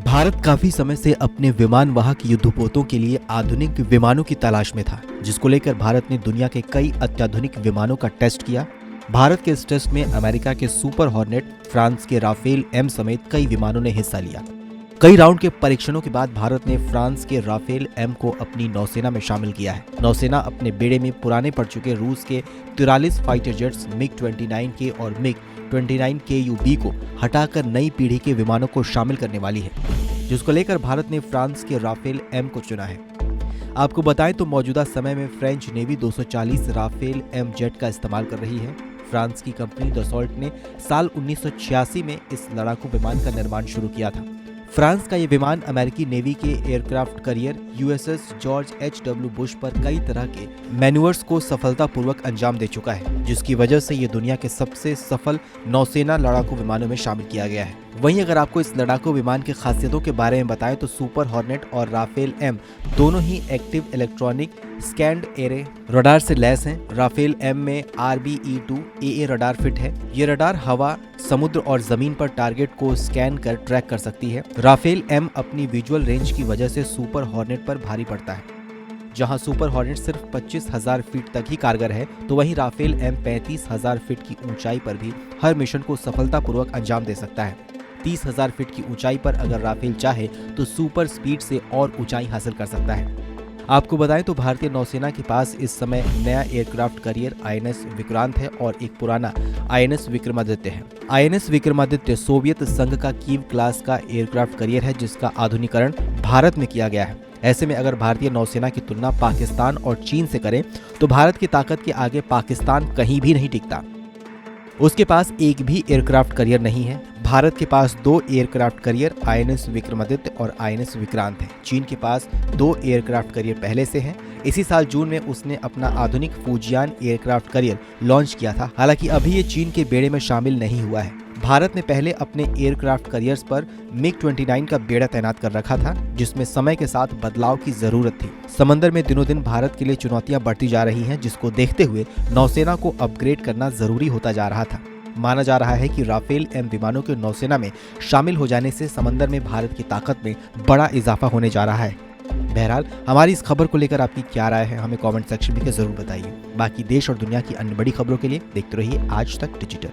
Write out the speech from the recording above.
भारत काफी समय से अपने विमान वाहक युद्धपोतों के लिए आधुनिक विमानों की तलाश में था, जिसको लेकर भारत ने दुनिया के कई अत्याधुनिक विमानों का टेस्ट किया। भारत के इस टेस्ट में अमेरिका के सुपर हॉर्नेट, फ्रांस के राफेल एम समेत कई विमानों ने हिस्सा लिया। कई राउंड के परीक्षणों के बाद भारत ने फ्रांस के राफेल एम को अपनी नौसेना में शामिल किया है। नौसेना अपने बेड़े में पुराने पड़ चुके रूस के 43 फाइटर जेट्स MiG-29K और MiG-29KUB को हटाकर नई पीढ़ी के विमानों को शामिल करने वाली है, जिसको लेकर भारत ने फ्रांस के राफेल एम को चुना है। आपको बताएं तो मौजूदा समय में French navy 240 Rafale M jet का इस्तेमाल कर रही है। फ्रांस की कंपनी दसॉल्ट ने साल 1986 में इस लड़ाकू विमान का निर्माण शुरू किया था। फ्रांस का ये विमान अमेरिकी नेवी के aircraft carrier USS George H.W. Bush पर कई तरह के मैन्यूवर्स को सफलतापूर्वक अंजाम दे चुका है, जिसकी वजह से ये दुनिया के सबसे सफल नौसेना लड़ाकू विमानों में शामिल किया गया है। वहीं अगर आपको इस लड़ाकू विमान की खासियतों के बारे में बताएं तो सुपर हॉर्नेट और राफेल एम दोनों ही active electronic scanned array radar से लैस हैं। राफेल एम में RBE-2 AA रडार फिट है। ये रडार हवा, समुद्र और जमीन पर टारगेट को स्कैन कर ट्रैक कर सकती है। राफेल एम अपनी विजुअल रेंज की वजह से सुपर हॉर्नेट पर भारी पड़ता है। जहां सुपर हॉर्नेट सिर्फ 25,000 फीट तक ही कारगर है, तो वहीं राफेल एम 35,000 फीट की ऊंचाई पर भी हर मिशन को सफलतापूर्वक अंजाम दे सकता है। 30,000 फीट की ऊंचाई पर अगर राफेल चाहे तो सुपर स्पीड से और ऊंचाई हासिल कर सकता है। आपको बताएं तो भारतीय नौसेना के पास इस समय नया एयरक्राफ्ट करियर INS विक्रांत है और एक पुराना INS विक्रमादित्य है। INS विक्रमादित्य सोवियत संघ का कीव क्लास का एयरक्राफ्ट करियर है, जिसका आधुनिकीकरण भारत में किया गया है। ऐसे में अगर भारतीय नौसेना की तुलना पाकिस्तान और चीन से करें तो भारत की ताकत के आगे पाकिस्तान कहीं भी नहीं टिकता। उसके पास एक भी एयरक्राफ्ट करियर नहीं है। भारत के पास 2 एयरक्राफ्ट करियर INS विक्रमादित्य और INS विक्रांत है। चीन के पास 2 एयरक्राफ्ट करियर पहले से हैं। इसी साल जून में उसने अपना आधुनिक फूजियान एयरक्राफ्ट करियर लॉन्च किया था। हालांकि अभी ये चीन के बेड़े में शामिल नहीं हुआ है। भारत ने पहले अपने एयरक्राफ्ट करियर्स पर MiG-29 का बेड़ा तैनात कर रखा था, जिसमें समय के साथ बदलाव की जरूरत थी। समंदर में दिनों दिन भारत के लिए चुनौतियां बढ़ती जा रही हैं, जिसको देखते हुए नौसेना को अपग्रेड करना जरूरी होता जा रहा था। माना जा रहा है कि राफेल एम विमानों के नौसेना में शामिल हो जाने से समंदर में भारत की ताकत में बड़ा इजाफा होने जा रहा है। बहरहाल हमारी इस खबर को लेकर आपकी क्या राय है, हमें कमेंट सेक्शन में जरूर बताइए। बाकी देश और दुनिया की अन्य बड़ी खबरों के लिए देखते रहिए आज तक डिजिटल।